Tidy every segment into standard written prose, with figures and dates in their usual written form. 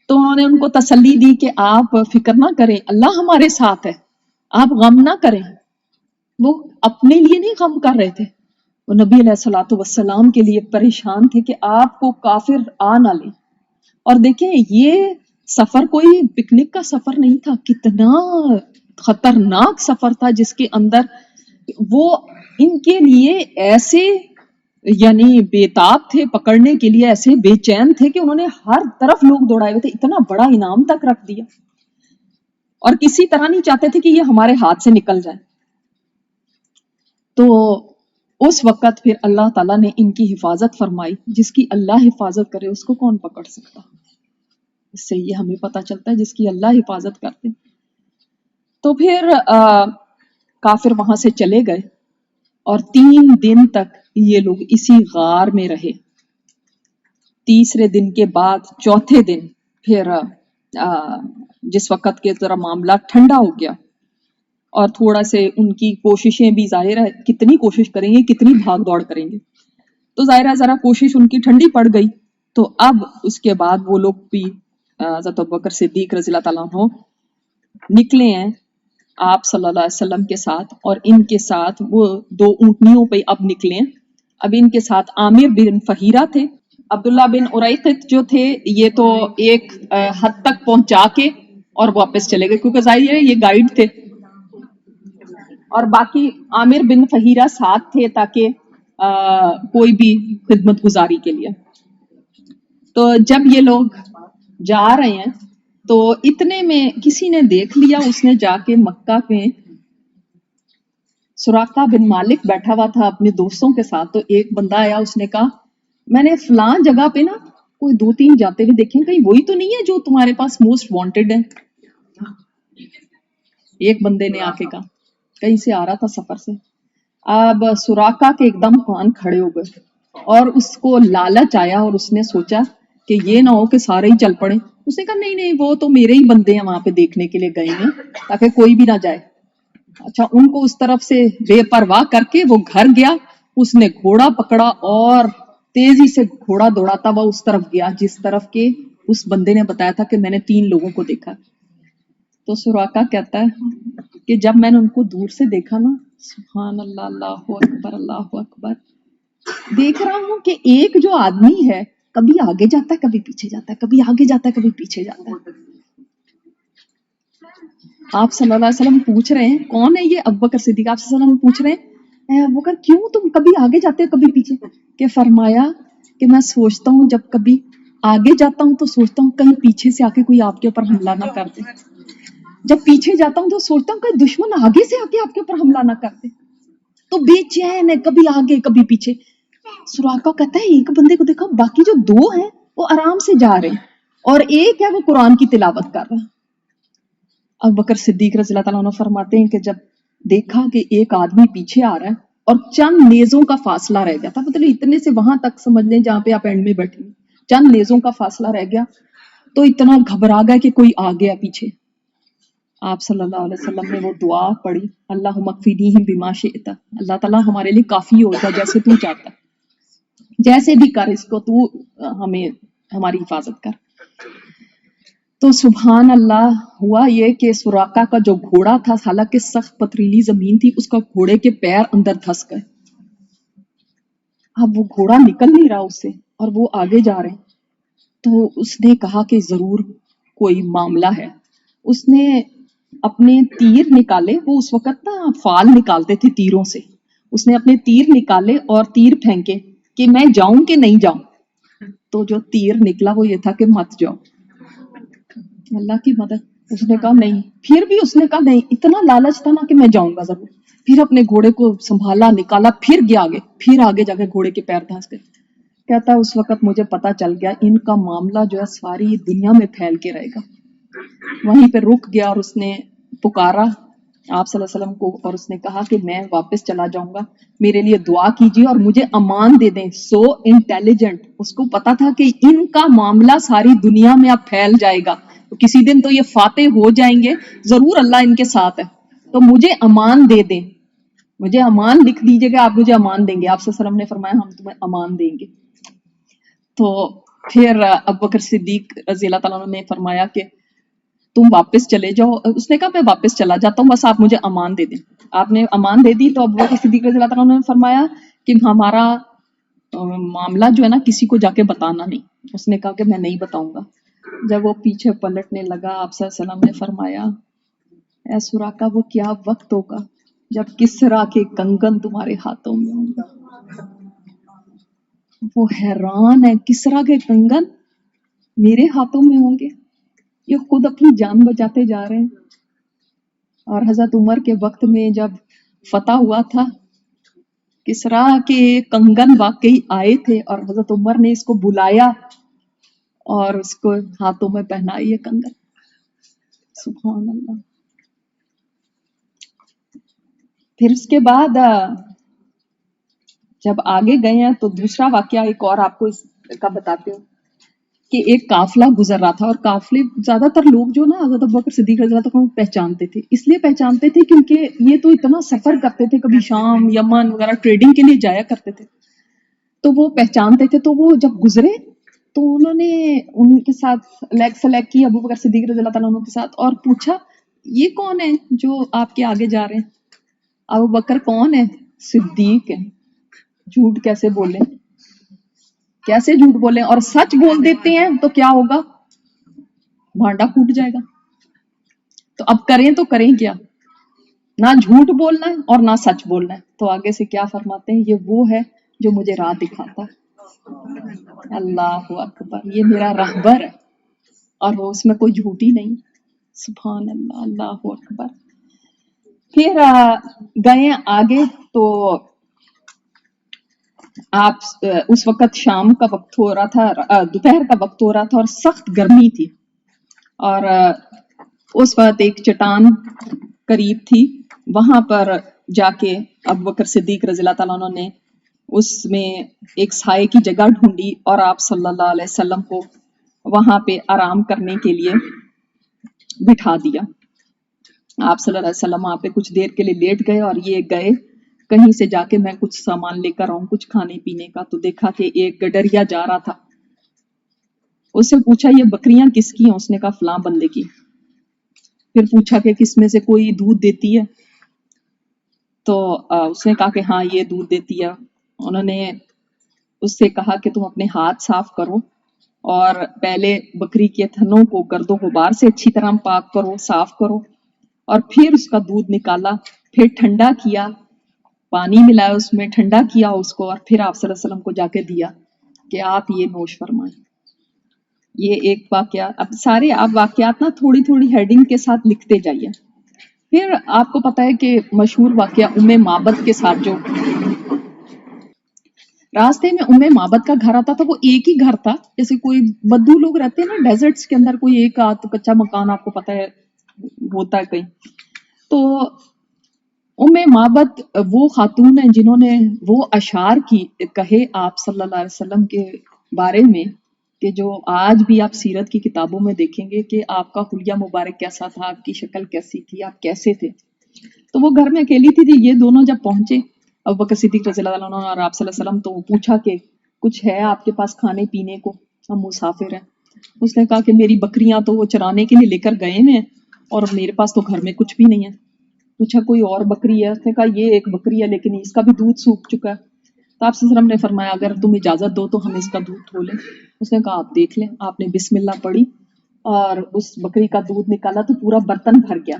تو انہوں نے ان کو تسلی دی کہ آپ فکر نہ کریں، اللہ ہمارے ساتھ ہے، آپ غم نہ کریں۔ وہ اپنے لیے نہیں غم کر رہے تھے، وہ نبی علیہ الصلوۃ والسلام کے لیے پریشان تھے کہ آپ کو کافر آ نہ لیں۔ اور دیکھیں یہ سفر کوئی پکنک کا سفر نہیں تھا، کتنا خطرناک سفر تھا جس کے اندر وہ ان کے لیے ایسے یعنی بےتاب تھے پکڑنے کے لیے، ایسے بے چین تھے کہ انہوں نے ہر طرف لوگ دوڑائے ہوئے تھے، اتنا بڑا انعام تک رکھ دیا اور کسی طرح نہیں چاہتے تھے کہ یہ ہمارے ہاتھ سے نکل جائے۔ تو اس وقت پھر اللہ تعالیٰ نے ان کی حفاظت فرمائی، جس کی اللہ حفاظت کرے اس کو کون پکڑ سکتا۔ اس سے یہ ہمیں پتہ چلتا ہے جس کی اللہ حفاظت کرتے۔ تو پھر کافر وہاں سے چلے گئے اور 3 دن تک یہ لوگ اسی غار میں رہے۔ تیسرے دن کے بعد چوتھے دن پھر جس وقت کے ذرا معاملہ ٹھنڈا ہو گیا اور تھوڑا سے ان کی کوششیں بھی ظاہر ہے کتنی کوشش کریں گے، کتنی بھاگ دوڑ کریں گے، تو ظاہر ہے ذرا کوشش ان کی ٹھنڈی پڑ گئی۔ تو اب اس کے بعد وہ لوگ بھی حضرت ابوبکر صدیق رضی اللہ تعالیٰ عنہ نکلے ہیں آپ صلی اللہ علیہ وسلم کے ساتھ، اور ان کے ساتھ وہ 2 اونٹنیوں پہ اب نکلے ہیں۔ اب ان کے ساتھ عامر بن فہیرہ تھے، عبداللہ بن اریقط جو تھے یہ تو ایک حد تک پہنچا کے اور واپس چلے گئے کیونکہ ظاہر ہے یہ گائیڈ تھے، اور باقی عامر بن فہیرہ ساتھ تھے تاکہ کوئی بھی خدمت گزاری کے لیے۔ تو جب یہ لوگ جا رہے ہیں تو اتنے میں کسی نے دیکھ لیا، اس نے جا کے مکہ میں سراقہ بن مالک بیٹھا ہوا تھا اپنے دوستوں کے ساتھ، تو ایک بندہ آیا، اس نے کہا میں نے فلاں جگہ پہ نا کوئی 2-3 جاتے ہوئے دیکھیں، کہیں وہی تو نہیں ہے جو تمہارے پاس موسٹ وانٹیڈ ہے؟ ایک بندے نے آ کے کہا، کہیں سے آ رہا تھا سفر سے۔ اب سراقہ کے ایک دم کان کھڑے ہو گئے اور اس کو لالچ آیا اور اس نے سوچا کہ یہ نہ ہو کہ سارے ہی چل پڑے۔ اس نے کہا نہیں نہیں وہ تو میرے ہی بندے ہیں وہاں پہ دیکھنے کے لیے گئے ہیں تاکہ کوئی بھی نہ جائے۔ اچھا ان کو اس طرف سے بے پرواہ کر کے وہ گھر گیا، اس نے گھوڑا پکڑا اور تیزی سے گھوڑا دوڑاتا ہوا اس طرف گیا جس طرف کے اس بندے نے بتایا تھا کہ میں نے 3 لوگوں کو دیکھا۔ تو سراقہ کہتا ہے کہ جب میں نے ان کو دور سے دیکھا نا، سبحان اللہ، اللہ اکبر، اللہ اکبر، دیکھ رہا ہوں کہ ایک جو آدمی ہے کبھی آگے جاتا ہے کبھی پیچھے جاتا ہے، کبھی آگے جاتا ہے کبھی پیچھے جاتا ہے۔ آپ صلی اللہ علیہ وسلم پوچھ رہے ہیں کون ہے یہ؟ ابوبکر صدیق آپ صلی اللہ علیہ وسلم پوچھ رہے ہیں اے ابوبکر کیوں تم کبھی آگے جاتے ہو کبھی پیچھے؟ کہ فرمایا کہ میں سوچتا ہوں جب کبھی آگے جاتا ہوں تو سوچتا ہوں کہیں پیچھے سے آ کے کوئی آپ کے اوپر حملہ نہ کر دے، جب پیچھے جاتا ہوں تو سوچتا ہوں کہ دشمن آگے سے آ کے آپ کے اوپر حملہ نہ کر دے، تو بے چین ہے کبھی آگے کبھی پیچھے۔ سراقہ کہتا ہے ایک بندے کو دیکھا، باقی جو 2 ہیں وہ آرام سے جا رہے ہیں اور ایک ہے وہ قرآن کی تلاوت کر رہا ہے۔ ابوبکر صدیق رضی اللہ تعالیٰ عنہ فرماتے ہیں کہ جب دیکھا کہ ایک آدمی پیچھے آ رہا ہے اور چند نیزوں کا فاصلہ رہ گیا تھا، مطلب اتنے سے وہاں تک سمجھ لیں جہاں پہ آپ اینڈ میں بیٹھے ہیں، چند نیزوں کا فاصلہ رہ گیا، تو اتنا گھبرا گیا کہ کوئی آ گیا پیچھے۔ آپ صلی اللہ علیہ وسلم نے وہ دعا پڑھی، اللہم اکفینیہم بما شئت، اللہ تعالیٰ ہمارے لیے کافی ہوگا جیسے تو چاہتا ہے، جیسے بھی کر اس کو تو ہمیں ہماری حفاظت کر۔ تو سبحان اللہ ہوا یہ کہ سراقہ کا جو گھوڑا تھا حالانکہ سخت پتھریلی زمین تھی، اس کا گھوڑے کے پیر اندر دھس گئے، اب وہ گھوڑا نکل نہیں رہا اس سے اور وہ آگے جا رہے ہیں۔ تو اس نے کہا کہ ضرور کوئی معاملہ ہے، اس نے اپنے تیر نکالے، وہ اس وقت نا فال نکالتے تھے تیروں سے، اس نے اپنے تیر نکالے اور تیر پھینکے کہ میں جاؤں کہ نہیں جاؤں، تو جو تیر نکلا وہ یہ تھا کہ مت جاؤ، اللہ کی مدد۔ اس نے کہا نہیں، پھر بھی اس نے کہا نہیں، اتنا لالچ تھا نا کہ میں جاؤں گا ضرور، پھر اپنے گھوڑے کو سنبھالا، نکالا، پھر گیا آگے، پھر آگے جا کے گھوڑے کے پیر دھنس گئے۔ کہتا ہے اس وقت مجھے پتا چل گیا ان کا معاملہ جو ہے ساری دنیا میں پھیل کے رہے گا۔ وہیں پہ رک گیا اور اس نے پکارا آپ صلی اللہ علیہ وسلم کو اور اس نے کہا کہ میں واپس چلا جاؤں گا، میرے لیے دعا کیجیے اور مجھے امان دے دیں۔ سو انٹیلیجنٹ، اس کو پتا تھا کہ ان کا معاملہ ساری دنیا میں اب پھیل جائے گا، تو کسی دن تو یہ فاتح ہو جائیں گے، ضرور اللہ ان کے ساتھ ہے، تو مجھے امان دے دیں، مجھے امان لکھ دیجیے کہ آپ مجھے امان دیں گے۔ آپ صلی اللہ علیہ وسلم نے فرمایا ہم تمہیں امان دیں گے۔ تو پھر ابو بکر صدیق رضی اللہ تعالیٰ عنہ نے فرمایا کہ تم واپس چلے جاؤ. اس نے کہا میں واپس چلا جاتا ہوں، بس آپ مجھے امان دے دیں. آپ نے امان دے دی تو ابو بکر صدیق رضی اللہ تعالیٰ عنہ نے فرمایا کہ ہمارا معاملہ جو ہے نا کسی کو جا کے بتانا نہیں. اس نے کہا کہ میں نہیں بتاؤں گا. جب وہ پیچھے پلٹنے لگا آپ صلی اللہ علیہ وسلم نے فرمایا اے سراقہ وہ کیا وقت ہوگا جب کسرا کے کنگن تمہارے ہاتھوں میں ہوں گے. وہ حیران ہے، کسرا کے کنگن میرے ہاتھوں میں ہوں گے. یہ خود اپنی جان بچاتے جا رہے ہیں. اور حضرت عمر کے وقت میں جب فتح ہوا تھا کسرا کے کنگن واقعی آئے تھے اور حضرت عمر نے اس کو بلایا اور اس کو ہاتھوں میں پہنائی یہ کنگن. سبحان اللہ. پھر اس کے بعد جب آگے گئے ہیں تو دوسرا واقعہ ایک اور آپ کو اس کا بتاتے ہوں کہ ایک قافلہ گزر رہا تھا، اور قافلے زیادہ تر لوگ جو نا حضرت ابوبکر صدیق رضی اللہ عنہ پہچانتے تھے. اس لیے پہچانتے تھے کیونکہ یہ تو اتنا سفر کرتے تھے، کبھی شام یمن وغیرہ ٹریڈنگ کے لیے جایا کرتے تھے، تو وہ پہچانتے تھے. تو وہ جب گزرے تو انہوں نے ان کے ساتھ لیگ سے لیگ کی ابوبکر صدیق رضی اللہ تعالیٰ عنہ کے ساتھ اور پوچھا یہ کون ہے جو آپ کے آگے جا رہے ہیں؟ ابوبکر کون ہے؟ صدیق ہے. جھوٹ کیسے بولیں، کیسے جھوٹ بولیں، اور سچ بول دیتے ہیں تو کیا ہوگا؟ بھانڈا پھوٹ جائے گا. تو اب کریں تو کریں کیا؟ نہ جھوٹ بولنا ہے اور نہ سچ بولنا ہے. تو آگے سے کیا فرماتے ہیں، یہ وہ ہے جو مجھے راہ دکھاتا ہے. اللہ اکبر، یہ میرا رہبر ہے اور وہ اس میں کوئی جھوٹ ہی نہیں. سبحان اللہ، اللہ اکبر. پھر گئے آگے تو آپ اس وقت شام کا وقت ہو رہا تھا، دوپہر کا وقت ہو رہا تھا اور سخت گرمی تھی. اور اس وقت ایک چٹان قریب تھی، وہاں پر جا کے ابو بکر صدیق رضی اللہ تعالیٰ عنہ نے اس میں ایک سائے کی جگہ ڈھونڈی اور آپ صلی اللہ علیہ وسلم کو وہاں پہ آرام کرنے کے لیے بٹھا دیا. آپ صلی اللہ علیہ وسلم وہاں پہ کچھ دیر کے لیے لیٹ گئے اور یہ گئے کہیں سے جا کے میں کچھ سامان لے کر آؤں کچھ کھانے پینے کا. تو دیکھا کہ ایک گڈریا جا رہا تھا. اس سے پوچھا یہ بکریاں کس کی ہیں؟ اس نے کہا فلاں بندے کی. پھر پوچھا کہ کس میں سے کوئی دودھ دیتی ہے؟ تو اس نے کہا کہ ہاں یہ دودھ دیتی ہے. انہوں نے اس سے کہا کہ تم اپنے ہاتھ صاف کرو اور پہلے بکری کے تھنوں کو گرد و غبار سے اچھی طرح پاک کرو، صاف کرو، اور پھر اس کا دودھ نکالا، پھر ٹھنڈا کیا، پانی ملایا اس میں، ٹھنڈا کیا اس کو، اور پھر آپ صلی اللہ علیہ وسلم کو جا کے دیا کہ آپ یہ نوش فرمائیں. یہ ایک واقعہ. اب سارے آپ واقعات نا تھوڑی تھوڑی ہیڈنگ کے ساتھ لکھتے جائیے. پھر آپ کو پتا ہے کہ مشہور واقعہ ام معبد کے ساتھ جو راستے میں ام معبد کا گھر آتا تھا، وہ ایک ہی گھر تھا. جیسے کوئی بدو لوگ رہتے ہیں نا ڈیزرٹس کے اندر، کوئی ایک آدھ کچا مکان آپ کو پتا ہے ہوتا ہے کہیں. تو ام معبد وہ خاتون ہیں جنہوں نے وہ اشعار کی کہے آپ صلی اللہ علیہ وسلم کے بارے میں کہ جو آج بھی آپ سیرت کی کتابوں میں دیکھیں گے کہ آپ کا حلیہ مبارک کیسا تھا، آپ کی شکل کیسی تھی، آپ کیسے تھے. تو وہ گھر میں اکیلی تھی. یہ دونوں جب پہنچے ابو بکر صدیق رضی اللہ عنہ اور آپ صلی اللہ علیہ وسلم، تو وہ پوچھا کہ کچھ ہے آپ کے پاس کھانے پینے کو، ہم مسافر ہیں. اس نے کہا کہ میری بکریاں تو وہ چرانے کے لیے لے کر گئے ہیں اور میرے پاس تو گھر میں کچھ بھی نہیں ہے. پوچھا کوئی اور بکری ہے؟ اس نے کہا یہ ایک بکری ہے لیکن اس کا بھی دودھ سوکھ چکا ہے. تو آپ صلی اللہ علیہ وسلم نے فرمایا اگر تم اجازت دو تو ہم اس کا دودھ دھو لیں. اس نے کہا آپ دیکھ لیں. آپ نے بسم اللہ پڑھی اور اس بکری کا دودھ نکالا تو پورا برتن بھر گیا.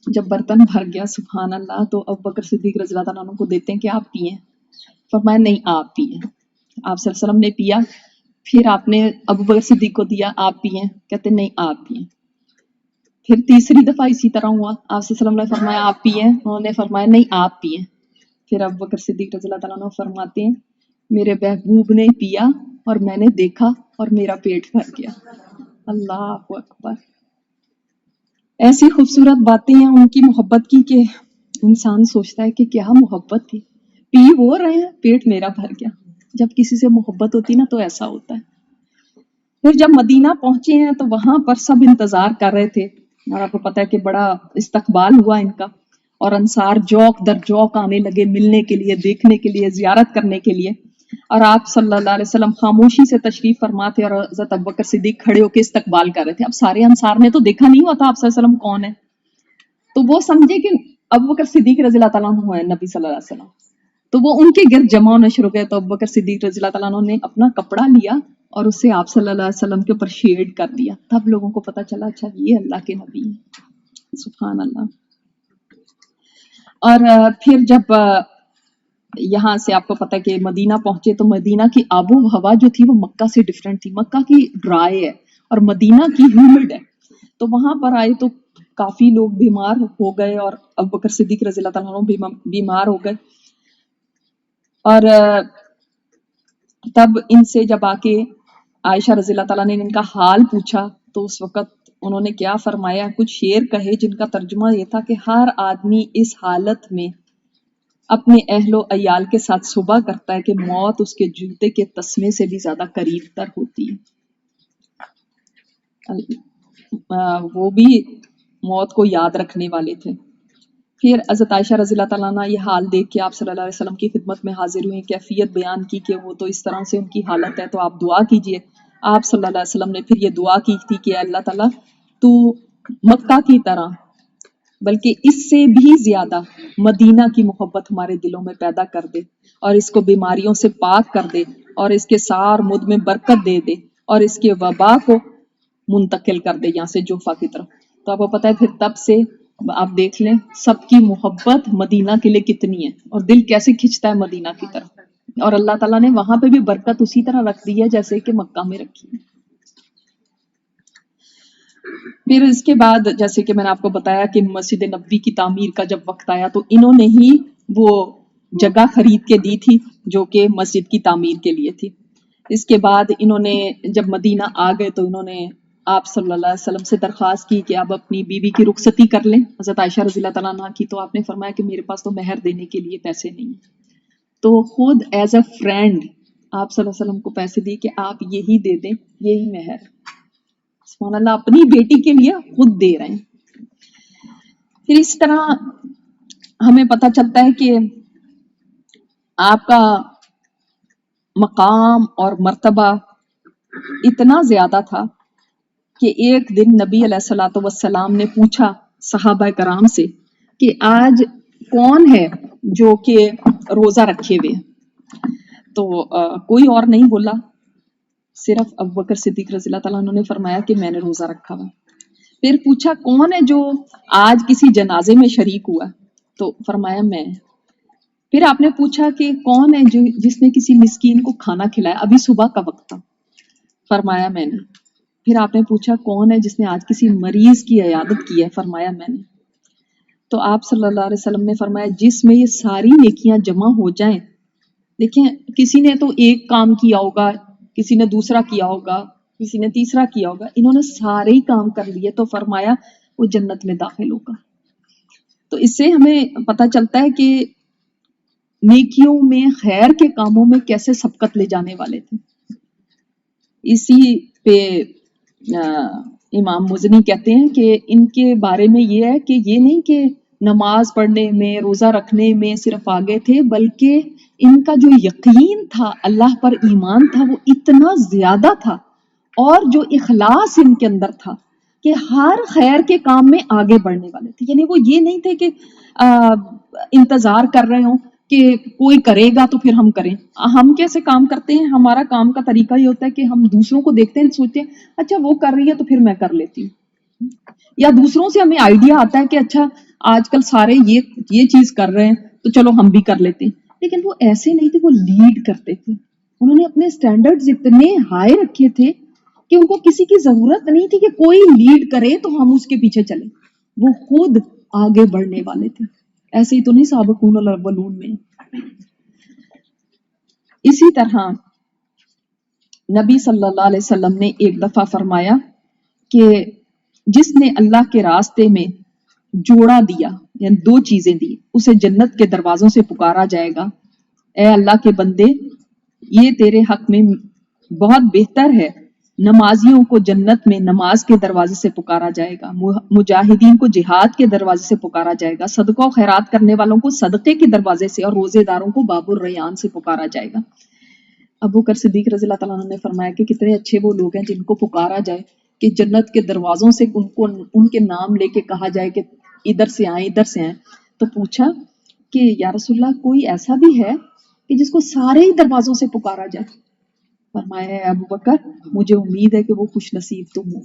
جب برتن بھر گیا سبحان اللہ، تو ابو بکر صدیق رضی اللہ عنہ کو دیتے ہیں کہ آپ پئیں. فرمایا نہیں آپ پئیں. آپ صلی اللہ علیہ وسلم نے پیا. پھر آپ نے ابو بکر صدیق کو دیا، آپ پئیں. کہتے نہیں آپ پئیں. پھر تیسری دفعہ اسی طرح ہوا. آپ صلی اللہ علیہ وسلم نے فرمایا آپ پئیں. انہوں نے فرمایا نہیں آپ پئیں. پھر ابو بکر صدیق رضی اللہ تعالیٰ عنہ فرماتے ہیں میرے محبوب نے پیا اور میں نے دیکھا اور میرا پیٹ بھر گیا. اللہ اکبر. ایسی خوبصورت باتیں ہیں ان کی محبت کی کہ انسان سوچتا ہے کہ کیا محبت تھی. پی وہ رہے ہیں، پیٹ میرا بھر گیا. جب کسی سے محبت ہوتی نا تو ایسا ہوتا ہے. پھر جب مدینہ پہنچے ہیں تو وہاں پر سب انتظار کر رہے تھے اور آپ کو پتا ہے کہ بڑا استقبال ہوا ان کا، اور انصار جوق در جوق آنے لگے ملنے کے لیے، دیکھنے کے لیے، زیارت کرنے کے لیے. اور آپ صلی اللہ علیہ وسلم خاموشی سے تشریف فرما تھے اور حضرت ابوبکر صدیق کھڑے ہو کے استقبال کر رہے تھے. اب سارے انصار نے تو دیکھا نہیں ہوا تھا آپ صلی اللہ علیہ وسلم کون ہے، تو وہ سمجھے کہ ابوبکر صدیق رضی اللہ تعالیٰ عنہ ہے نبی صلی اللہ علیہ وسلم. تو وہ ان کے گرد جمع ہونا شروع کیا. تو ابوبکر صدیق رضی اللہ تعالیٰ عنہ نے اپنا کپڑا لیا اور اسے آپ صلی اللہ علیہ وسلم کے اوپر شیڈ کر دیا. تب لوگوں کو پتا چلا اچھا یہ اللہ کے نبی ہیں. سبحان اللہ. اور پھر جب یہاں سے آپ کو پتا کہ مدینہ پہنچے تو مدینہ کی آب و ہوا جو تھی وہ مکہ سے ڈیفرنٹ تھی. مکہ کی ڈرائی ہے اور مدینہ کی ہیومڈ ہے. تو وہاں پر آئے تو کافی لوگ بیمار ہو گئے اور ابوبکر صدیق رضی اللہ تعالیٰ عنہ بیمار ہو گئے. اور تب ان سے جب آ کے عائشہ رضی اللہ تعالیٰ نے ان کا حال پوچھا تو اس وقت انہوں نے کیا فرمایا، کچھ شعر کہے جن کا ترجمہ یہ تھا کہ ہر آدمی اس حالت میں اپنے اہل و عیال کے ساتھ صبح کرتا ہے کہ موت اس کے جوتے کے تسمے سے بھی زیادہ قریب تر ہوتی ہے. وہ بھی موت کو یاد رکھنے والے تھے. پھر حضرت عائشہ رضی اللہ تعالیٰ عنہ یہ حال دیکھ کے آپ صلی اللہ علیہ وسلم کی خدمت میں حاضر ہوئے، کیفیت بیان کی کہ وہ تو اس طرح سے ان کی حالت ہے تو آپ دعا کیجئے. آپ صلی اللہ علیہ وسلم نے پھر یہ دعا کی تھی کہ اللہ تعالیٰ تو مکہ کی طرح بلکہ اس سے بھی زیادہ مدینہ کی محبت ہمارے دلوں میں پیدا کر دے اور اس کو بیماریوں سے پاک کر دے اور اس کے سار مد میں برکت دے دے اور اس کے وبا کو منتقل کر دے یہاں سے جوفا کی طرف. تو آپ کو پتا ہے پھر تب سے آپ دیکھ لیں سب کی محبت مدینہ کے لیے کتنی ہے اور دل کیسے کھنچتا ہے مدینہ کی طرف. اور اللہ تعالیٰ نے وہاں پہ بھی برکت اسی طرح رکھ دی ہے جیسے کہ مکہ میں رکھی ہے. پھر اس کے بعد جیسے کہ میں نے آپ کو بتایا کہ مسجد نبوی کی تعمیر کا جب وقت آیا تو انہوں نے ہی وہ جگہ خرید کے دی تھی جو کہ مسجد کی تعمیر کے لیے تھی. اس کے بعد انہوں نے جب مدینہ آ گئے تو انہوں نے آپ صلی اللہ علیہ وسلم سے درخواست کی کہ آپ اپنی بیوی کی رخصتی کر لیں. حضرت عائشہ رضی اللہ تعالیٰ عنہ کی تو آپ نے فرمایا کہ میرے پاس تو مہر دینے کے لیے پیسے نہیں ہیں. تو خود ایز اے فرینڈ آپ صلی اللہ علیہ وسلم کو پیسے دی کہ آپ یہی دے دیں، یہی مہر. سبحان اللہ، اپنی بیٹی کے لیے خود دے رہے ہیں. پھر اس طرح ہمیں پتہ چلتا ہے کہ آپ کا مقام اور مرتبہ اتنا زیادہ تھا کہ ایک دن نبی علیہ الصلوۃ والسلام نے پوچھا صحابہ کرام سے کہ آج کون ہے جو کہ روزہ رکھے ہوئے. تو کوئی اور نہیں بولا، صرف ابوبکر صدیق رضی اللہ تعالیٰ عنہ نے فرمایا کہ میں نے روزہ رکھا ہوا. پھر پوچھا کون ہے جو آج کسی جنازے میں شریک ہوا، تو فرمایا میں. پھر آپ نے پوچھا کہ کون ہے جو جس نے کسی مسکین کو کھانا کھلایا، ابھی صبح کا وقت تھا، فرمایا میں نے. پھر آپ نے پوچھا کون ہے جس نے آج کسی مریض کی عیادت کی ہے، فرمایا میں نے. تو آپ صلی اللہ علیہ وسلم نے فرمایا جس میں یہ ساری نیکیاں جمع ہو جائیں، دیکھیں کسی نے تو ایک کام کیا ہوگا، کسی نے دوسرا کیا ہوگا، کسی نے تیسرا کیا ہوگا، انہوں نے سارے ہی کام کر لیے تو فرمایا وہ جنت میں داخل ہوگا. تو اس سے ہمیں پتہ چلتا ہے کہ نیکیوں میں خیر کے کاموں میں کیسے سبقت لے جانے والے تھے. اسی پہ امام مزنی کہتے ہیں کہ ان کے بارے میں یہ ہے کہ یہ نہیں کہ نماز پڑھنے میں روزہ رکھنے میں صرف آگے تھے، بلکہ ان کا جو یقین تھا، اللہ پر ایمان تھا، وہ اتنا زیادہ تھا اور جو اخلاص ان کے اندر تھا کہ ہر خیر کے کام میں آگے بڑھنے والے تھے. یعنی وہ یہ نہیں تھے کہ انتظار کر رہے ہوں کہ کوئی کرے گا تو پھر ہم کریں. ہم کیسے کام کرتے ہیں، ہمارا کام کا طریقہ یہ ہوتا ہے کہ ہم دوسروں کو دیکھتے ہیں، سوچتے ہیں اچھا وہ کر رہی ہے تو پھر میں کر لیتی ہوں، یا دوسروں سے ہمیں آئیڈیا آتا ہے کہ اچھا آج کل سارے یہ چیز کر رہے ہیں تو چلو ہم بھی کر لیتے ہیں. لیکن وہ ایسے نہیں تھے، وہ لیڈ کرتے تھے. انہوں نے اپنے سٹینڈرڈز اتنے ہائی رکھے تھے کہ ان کو کسی کی ضرورت نہیں تھی کہ کوئی لیڈ کرے تو ہم اس کے پیچھے چلیں. وہ خود آگے بڑھنے والے تھے. ایسے ہی تو نہیں سابقون الاولون میں. اسی طرح نبی صلی اللہ علیہ وسلم نے ایک دفعہ فرمایا کہ جس نے اللہ کے راستے میں جوڑا دیا، یعنی دو چیزیں دی، اسے جنت کے دروازوں سے پکارا جائے گا، اے اللہ کے بندے یہ تیرے حق میں بہت بہتر ہے. نمازیوں کو جنت میں نماز کے دروازے سے پکارا جائے گا، مجاہدین کو جہاد کے دروازے سے پکارا جائے گا، صدقہ و خیرات کرنے والوں کو صدقے کے دروازے سے، اور روزے داروں کو باب الریان سے پکارا جائے گا. ابو بکر صدیق رضی اللہ تعالیٰ عنہ نے فرمایا کہ کتنے اچھے وہ لوگ ہیں جن کو پکارا جائے کہ جنت کے دروازوں سے ان کے نام لے کے کہا جائے کہ ادھر سے آئیں ادھر سے آئیں. تو پوچھا کہ یا رسول اللہ کوئی ایسا بھی ہے کہ جس کو سارے ہی دروازوں سے پکارا جائے؟ فرمایا ہے ابو بکر مجھے امید ہے کہ وہ خوش نصیب تم ہو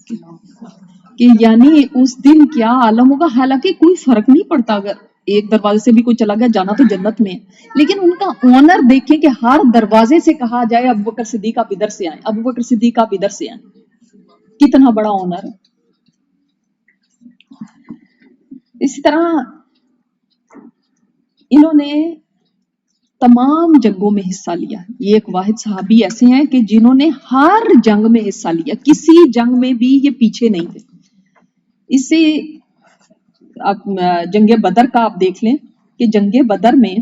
کہ یعنی اس دن کیا عالم ہوگا. حالانکہ کوئی فرق نہیں پڑتا اگر ایک دروازے سے بھی کوئی چلا گیا، جانا تو جنت میں ہے، لیکن ان کا آنر دیکھیں کہ ہر دروازے سے کہا جائے ابو بکر صدیق آپ ادھر سے آئیں، ابو بکر صدیق آپ ادھر سے آئیں. کتنا بڑا آنر ہے. اسی طرح انہوں نے تمام جنگوں میں حصہ لیا. یہ ایک واحد صحابی ایسے ہیں کہ جنہوں نے ہر جنگ میں حصہ لیا، کسی جنگ میں بھی یہ پیچھے نہیں تھے. اس سے جنگ بدر کا آپ دیکھ لیں کہ جنگ بدر میں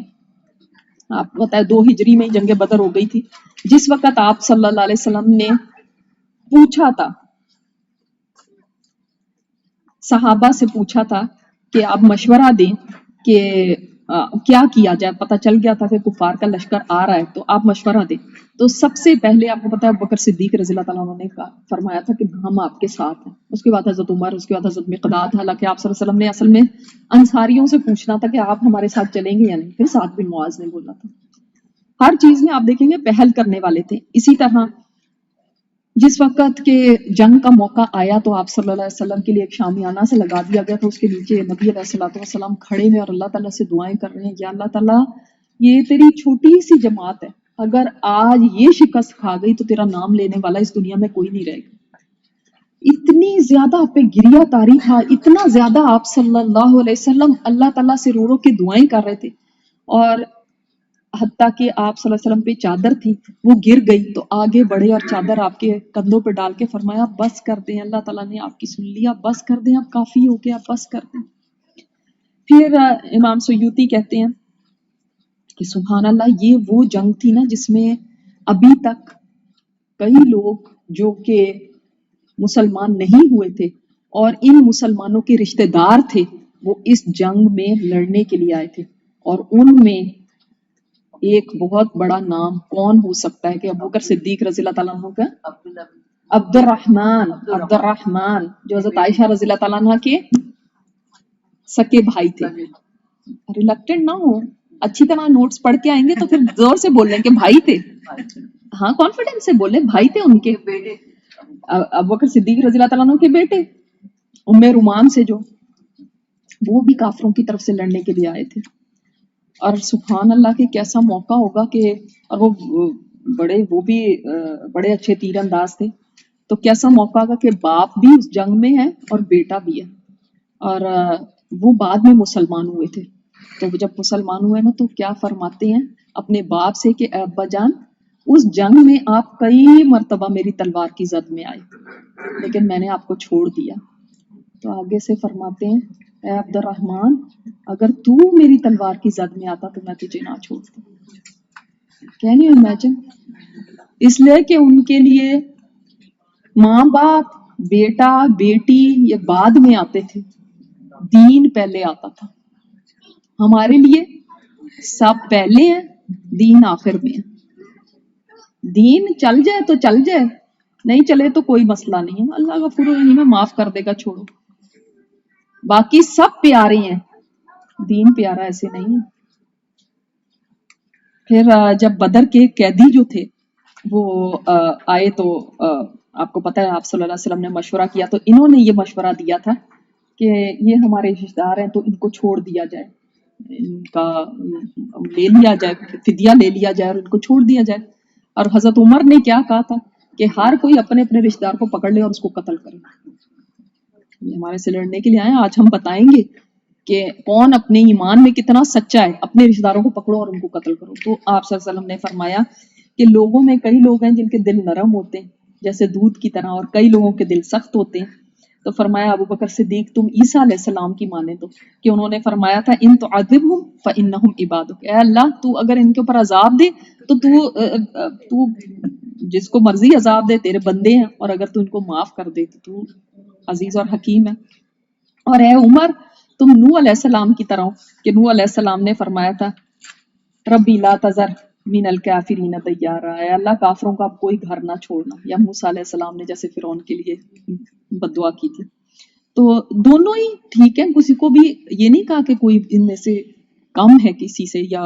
آپ کو پتا ہے 2 ہجری میں جنگ بدر ہو گئی تھی. جس وقت آپ صلی اللہ علیہ وسلم نے پوچھا تھا، صحابہ سے پوچھا تھا کہ آپ مشورہ دیں کہ کیا کیا جائے، پتہ چل گیا تھا کہ کفار کا لشکر آ رہا ہے تو آپ مشورہ دیں. تو سب سے پہلے آپ کو پتا ہے ابو بکر صدیق رضی اللہ تعالیٰ عنہ نے فرمایا تھا کہ ہم آپ کے ساتھ ہیں. اس کے بعد حضرت عمر، اس کے بعد حضرت مقداد. حالانکہ آپ صلی اللہ علیہ وسلم نے اصل میں انصاریوں سے پوچھنا تھا کہ آپ ہمارے ساتھ چلیں گے یا نہیں. پھر سعد بن معاذ نے بولا تھا. ہر چیز میں آپ دیکھیں گے پہل کرنے والے تھے. اسی طرح جس وقت کے جنگ کا موقع آیا تو آپ صلی اللہ علیہ وسلم کے لیے ایک شامیانہ سے لگا دیا گیا تھا، اس کے نیچے نبی علیہ الصلوۃ والسلام کھڑے ہیں اور اللہ تعالیٰ سے دعائیں کر رہے ہیں، یا اللہ تعالیٰ یہ تیری چھوٹی سی جماعت ہے، اگر آج یہ شکست کھا گئی تو تیرا نام لینے والا اس دنیا میں کوئی نہیں رہے گا. اتنی زیادہ آپ پہ گریا طاری تھا، اتنا زیادہ آپ صلی اللہ علیہ وسلم اللہ تعالیٰ سے رو رو کے دعائیں کر رہے تھے. اور حتیٰ کہ آپ صلی اللہ علیہ وسلم پہ چادر تھی وہ گر گئی تو آگے بڑھے اور چادر آپ کے کندھوں پہ ڈال کے فرمایا بس کر دیں، اللہ تعالیٰ نے آپ کی سن لیا، بس کر دیں، اب کافی ہو گیا، بس کر دیں. پھر امام سیوطی کہتے ہیں کہ سبحان اللہ، یہ وہ جنگ تھی نا جس میں ابھی تک کئی لوگ جو کہ مسلمان نہیں ہوئے تھے اور ان مسلمانوں کے رشتہ دار تھے وہ اس جنگ میں لڑنے کے لیے آئے تھے. اور ان میں ایک بہت بڑا نام کون ہو سکتا ہے کہ ابو بکر صدیق رضی اللہ تعالیٰ عنہ کا عبد الرحمن جو حضرت عائشہ رضی اللہ تعالیٰ عنہ کے سکے بھائی تھے. ریلکٹنٹ نہ ہو، اچھی طرح نوٹس پڑھ کے آئیں گے تو پھر زور سے بول رہے ہیں کہ بھائی تھے. ہاں کانفیڈنس سے بولے بھائی تھے ان کے. ابو بکر صدیق رضی اللہ تعالیٰ عنہ کے بیٹے ام رومان سے جو وہ بھی کافروں کی طرف سے لڑنے کے لیے آئے تھے. اور سبحان اللہ کہ کیسا موقع ہوگا کہ اور وہ بھی بڑے اچھے تیر انداز تھے. تو کیسا موقع ہوگا کہ باپ بھی اس جنگ میں ہے اور بیٹا بھی ہے. اور وہ بعد میں مسلمان ہوئے تھے. تو جب مسلمان ہوئے نا تو کیا فرماتے ہیں اپنے باپ سے کہ ابا جان اس جنگ میں آپ کئی مرتبہ میری تلوار کی زد میں آئے لیکن میں نے آپ کو چھوڑ دیا. تو آگے سے فرماتے ہیں اے عبد الرحمن اگر تو میری تلوار کی زد میں آتا تو میں تجھے نہ چھوڑتا. Can you imagine? اس لیے کہ ان کے لیے ماں باپ، بیٹا بیٹی یہ بعد میں آتے تھے، دین پہلے آتا تھا. ہمارے لیے سب پہلے ہیں، دین آخر میں ہے. دین چل جائے تو چل جائے، نہیں چلے تو کوئی مسئلہ نہیں ہے، اللہ غفور الرحیم ہے، معاف کر دے گا، چھوڑو. باقی سب پیارے ہیں، دین پیارا ایسے نہیں ہے. پھر جب بدر کے قیدی جو تھے وہ آئے تو آپ کو پتہ ہے آپ صلی اللہ علیہ وسلم نے مشورہ کیا تو انہوں نے یہ مشورہ دیا تھا کہ یہ ہمارے رشتہ دار ہیں تو ان کو چھوڑ دیا جائے، ان کا لے لیا جائے، فدیہ لے لیا جائے اور ان کو چھوڑ دیا جائے. اور حضرت عمر نے کیا کہا تھا کہ ہر کوئی اپنے اپنے رشتہ دار کو پکڑ لے اور اس کو قتل کرے. یہ ہمارے سے لڑنے کے لیے آئے، آج ہم بتائیں گے کہ کون اپنے ایمان میں کتنا سچا ہے. اپنے رشتہ داروں کو پکڑو اور ان کو قتل کرو. تو آپ صلی اللہ علیہ وسلم نے فرمایا کہ لوگوں میں کئی لوگ ہیں جن کے دل نرم ہوتے ہیں جیسے دودھ کی طرح، اور کئی لوگوں کے دل سخت ہوتے ہیں. تو فرمایا ابو بکر صدیق تم عیسیٰ علیہ السلام کی مانے تو کہ انہوں نے فرمایا تھا ان تعذبہم فانہم عبادک، اے اللہ تو اگر ان کے اوپر عذاب دے تو تو جس کو مرضی عذاب دے، تیرے بندے ہیں، اور اگر تو ان کو معاف کر دے تو عزیز اور حکیم ہے. اور اے عمر تم نوح علیہ السلام کی طرح ہو کہ نوح علیہ السلام نے فرمایا تھا ربی لا تذر min al-kafirin dayyara, اے اللہ کافروں کا اب کوئی گھر نہ چھوڑنا، یا موسیٰ علیہ السلام نے جیسے فرعون کے لیے بد دعا کی تھی۔ تو دونوں ہی ٹھیک ہے، کسی کو بھی یہ نہیں کہا کہ کوئی ان میں سے کم ہے کسی سے، یا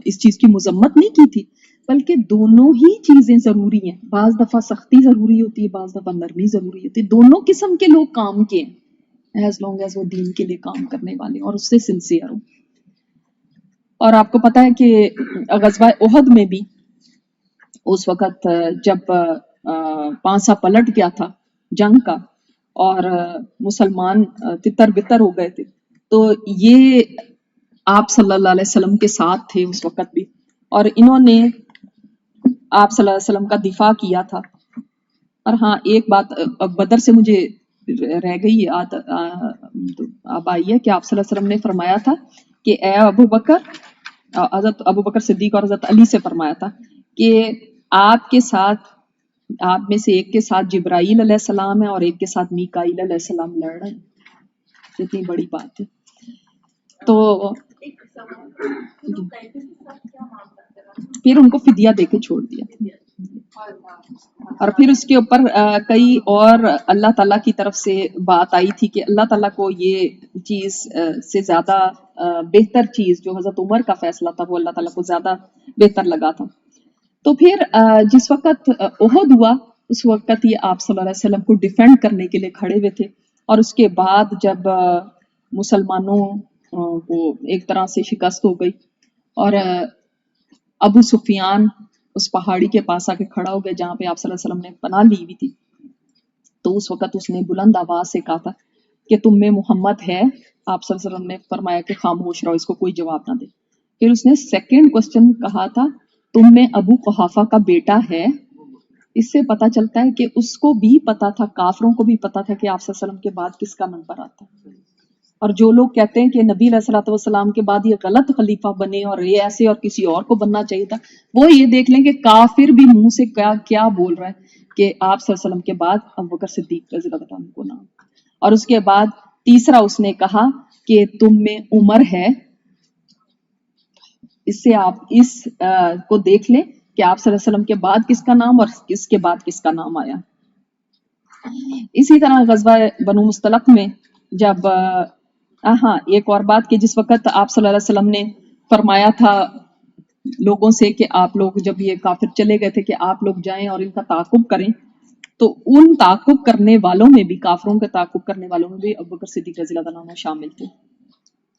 اس چیز کی مذمت نہیں کی تھی، بلکہ دونوں ہی چیزیں ضروری ہیں۔ بعض دفعہ سختی ضروری ہوتی ہے، بعض دفعہ نرمی ضروری ہوتی ہے، دونوں قسم کے لوگ کام کے ہیں، ایز لانگ ایز وہ دین کے لیے کام کرنے والے اور اس سے سنسیئر ہوں۔ اور آپ کو پتہ ہے کہ غزوہ احد میں بھی اس وقت جب پانسا پلٹ گیا تھا جنگ کا اور مسلمان تتر بتر ہو گئے تھے، تو یہ آپ صلی اللہ علیہ وسلم کے ساتھ تھے اس وقت بھی، اور انہوں نے آپ صلی اللہ علیہ وسلم کا دفاع کیا تھا۔ اور ہاں ایک بات بدر سے مجھے رہ گئی یاد اب آئی ہے کہ آپ صلی اللہ علیہ وسلم نے فرمایا تھا کہ اے ابو بکر، حضرت ابو بکر صدیق اور حضرت علی سے فرمایا تھا کہ آپ کے ساتھ، آپ میں سے ایک کے ساتھ جبرائیل علیہ السلام ہے اور ایک کے ساتھ میکائیل علیہ السلام لڑ رہے ہیں۔ اتنی بڑی بات ہے۔ تو پھر ان کو فدیہ دے کے چھوڑ دیا تھا، اور پھر اس کے اوپر کئی اور اللہ تعالیٰ کی طرف سے بات آئی تھی کہ اللہ تعالیٰ کو یہ چیز سے زیادہ بہتر چیز جو حضرت عمر کا فیصلہ تھا وہ اللہ تعالیٰ کو زیادہ بہتر لگا تھا۔ تو پھر جس وقت احد ہوا اس وقت یہ آپ صلی اللہ علیہ وسلم کو ڈیفینڈ کرنے کے لیے کھڑے ہوئے تھے، اور اس کے بعد جب مسلمانوں کو ایک طرح سے شکست ہو گئی اور ابو سفیان اس پہاڑی کے پاس آ کے کھڑا ہو گیا جہاں پہ آپ صلی اللہ علیہ وسلم نے پناہ لی ہوئی تھی، تو اس وقت اس نے بلند آواز سے کہا تھا کہ تم میں محمد ہے؟ آپ صلی اللہ علیہ وسلم نے فرمایا کہ خاموش رہو، اس کو کوئی جواب نہ دے۔ پھر اس نے سیکنڈ کوسچن کہا تھا تم میں ابو قحافہ کا بیٹا ہے؟ اس سے پتہ چلتا ہے کہ اس کو بھی پتا تھا، کافروں کو بھی پتا تھا کہ آپ صلی اللہ علیہ وسلم کے بعد کس کا نمبر آتا ہے۔ اور جو لوگ کہتے ہیں کہ نبی علیہ الصلوۃ والسلام کے بعد یہ غلط خلیفہ بنے اور یہ ایسے اور کسی اور کو بننا چاہیے تھا، وہ یہ دیکھ لیں کہ کافر بھی منہ سے کیا بول رہا ہے کہ آپ صلی اللہ علیہ وسلم کے بعد ابوبکر صدیق رضی اللہ عنہ کو نام۔ اور اس کے بعد تیسرا اس نے کہا کہ تم میں عمر ہے۔ اس سے آپ اس کو دیکھ لیں کہ آپ صلی اللہ علیہ وسلم کے بعد کس کا نام اور کس کے بعد کس کا نام آیا۔ اسی طرح غزوہ بنو مستلق میں جب ہاں ایک اور بات کہ جس وقت آپ صلی اللہ علیہ وسلم نے فرمایا تھا لوگوں سے کہ آپ لوگ جب یہ کافر چلے گئے تھے کہ آپ لوگ جائیں اور ان کا تعاقب کریں، تو ان تعاقب کرنے والوں میں بھی، کافروں کا تعاقب کرنے والوں میں بھی ابوبکر صدیق رضی اللہ عنہ شامل تھے۔